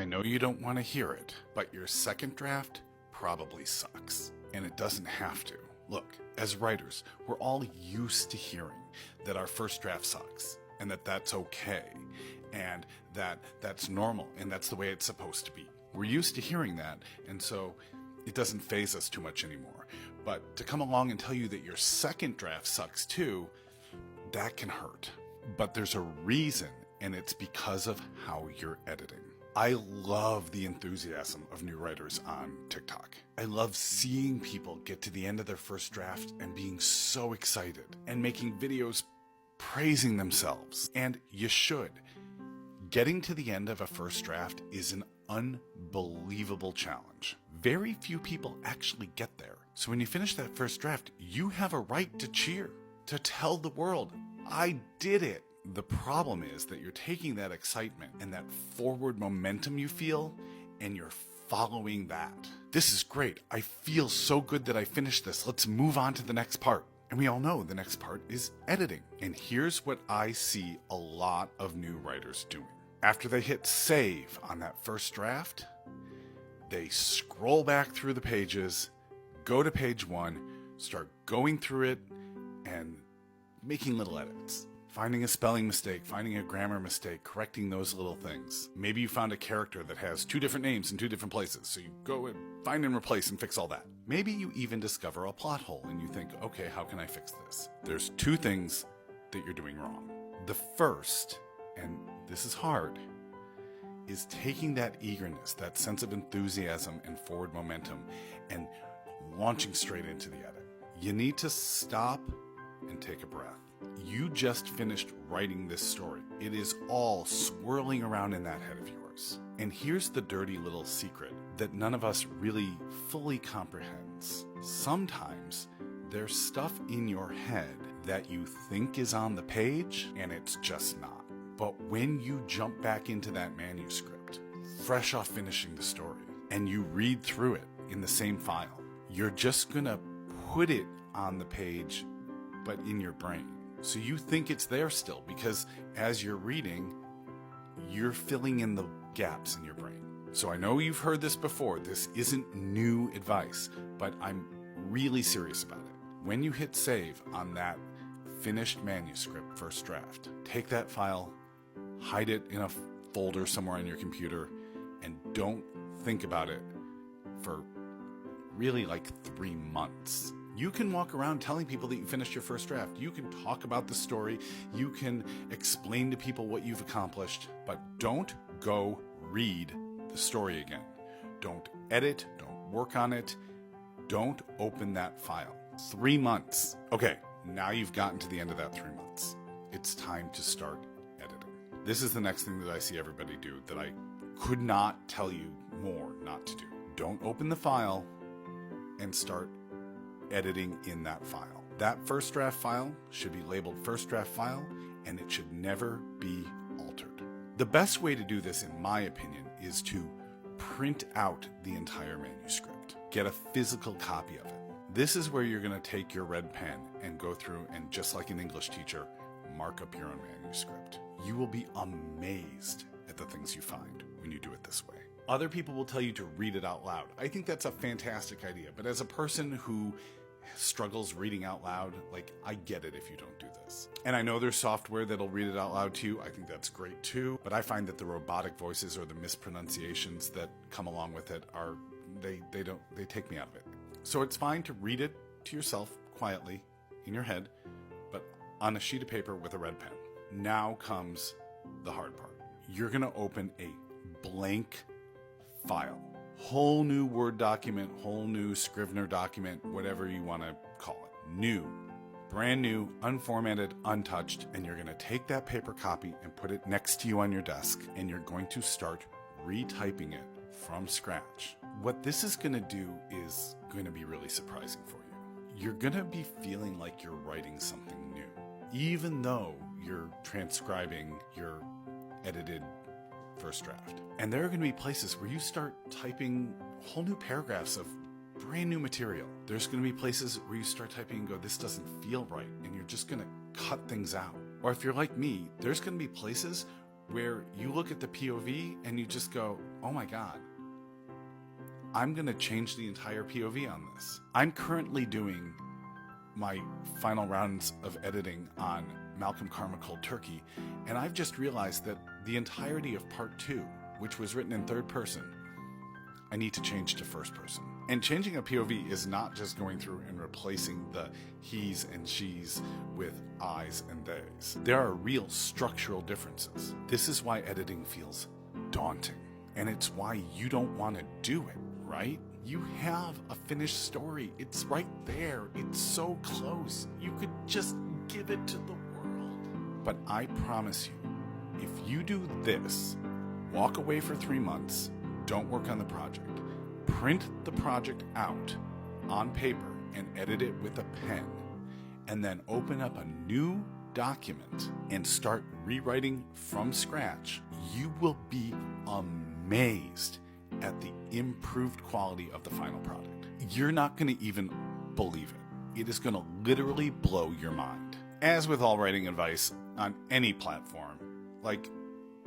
I know you don't want to hear it, but your second draft probably sucks. And it doesn't have to. Look, as writers, we're all used to hearing that our first draft sucks, and that that's okay, and that that's normal, and that's the way it's supposed to be. We're used to hearing that, and so it doesn't faze us too much anymore. But to come along and tell you that your second draft sucks too, that can hurt. But there's a reason, and it's because of how you're editing. I love the enthusiasm of new writers on TikTok. I love seeing people get to the end of their first draft and being so excited and making videos praising themselves. And you should. Getting to the end of a first draft is an unbelievable challenge. Very few people actually get there. So when you finish that first draft, you have a right to cheer, to tell the world, I did it. The problem is that you're taking that excitement and that forward momentum you feel, and you're following that. This is great. I feel so good that I finished this. Let's move on to the next part. And we all know the next part is editing. And here's what I see a lot of new writers doing. After they hit save on that first draft, they scroll back through the pages, go to page 1, start going through it, and making little edits. Finding a spelling mistake, finding a grammar mistake, correcting those little things. Maybe you found a character that has 2 different names in 2 different places, so you go and find and replace and fix all that. Maybe you even discover a plot hole and you think, okay, how can I fix this? There's 2 things that you're doing wrong. The first, and this is hard, is taking that eagerness, that sense of enthusiasm and forward momentum, and launching straight into the edit. You need to stop and take a breath. You just finished writing this story. It is all swirling around in that head of yours. And here's the dirty little secret that none of us really fully comprehends. Sometimes there's stuff in your head that you think is on the page, and it's just not. But when you jump back into that manuscript, fresh off finishing the story, and you read through it in the same file, you're just gonna put it on the page, but in your brain. So you think it's there still, because as you're reading, you're filling in the gaps in your brain. So I know you've heard this before. This isn't new advice, but I'm really serious about it. When you hit save on that finished manuscript first draft, take that file, hide it in a folder somewhere on your computer, and don't think about it for really like 3 months. You can walk around telling people that you finished your first draft. You can talk about the story. You can explain to people what you've accomplished, but don't go read the story again. Don't edit, don't work on it. Don't open that file. 3 months. Okay, now you've gotten to the end of that 3 months. It's time to start editing. This is the next thing that I see everybody do that I could not tell you more not to do. Don't open the file and start editing in that file. That first draft file should be labeled first draft file, and it should never be altered. The best way to do this, in my opinion, is to print out the entire manuscript. Get a physical copy of it. This is where you're going to take your red pen and go through and, just like an English teacher, mark up your own manuscript. You will be amazed at the things you find when you do it this way. Other people will tell you to read it out loud. I think that's a fantastic idea, but as a person who struggles reading out loud, like, I get it if you don't do this. And I know there's software that'll read it out loud to you. I think that's great too, but I find that the robotic voices or the mispronunciations that come along with it are, they take me out of it. So it's fine to read it to yourself quietly in your head, but on a sheet of paper with a red pen. Now comes the hard part. You're gonna open a blank file. Whole new Word document, whole new Scrivener document, whatever you want to call it. New, brand new, unformatted, untouched, and you're going to take that paper copy and put it next to you on your desk, and you're going to start retyping it from scratch. What this is going to do is going to be really surprising for you. You're going to be feeling like you're writing something new, even though you're transcribing your edited first draft. And there are going to be places where you start typing whole new paragraphs of brand new material. There's going to be places where you start typing and go, this doesn't feel right, and you're just going to cut things out. Or if you're like me, there's going to be places where you look at the POV and you just go, oh my God, I'm going to change the entire POV on this. I'm currently doing my final rounds of editing on Malcolm Carmichael Turkey, and I've just realized that the entirety of part 2, which was written in third person, I need to change to first person. And changing a POV is not just going through and replacing the he's and she's with I's and they's. There are real structural differences. This is why editing feels daunting, and it's why you don't want to do it, right? You have a finished story. It's right there. It's so close. You could just give it to the world. But I promise you, if you do this, walk away for 3 months, don't work on the project, print the project out on paper and edit it with a pen, and then open up a new document and start rewriting from scratch, you will be amazed at the improved quality of the final product. You're not going to even believe it. It is going to literally blow your mind. As with all writing advice on any platform, like,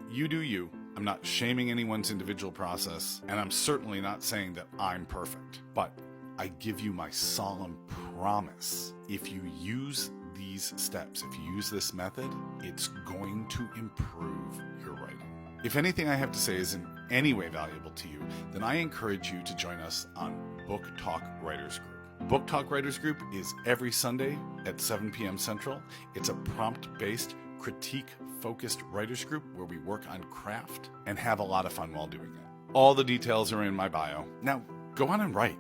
you do you. I'm not shaming anyone's individual process, and I'm certainly not saying that I'm perfect. But I give you my solemn promise, if you use these steps, if you use this method, it's going to improve your writing. If anything I have to say is in any way valuable to you, then I encourage you to join us on Book Talk Writers Group. Book Talk Writers Group is every Sunday at 7 p.m. Central. It's a prompt-based, critique-focused writers group where we work on craft and have a lot of fun while doing it. All the details are in my bio. Now, go on and write.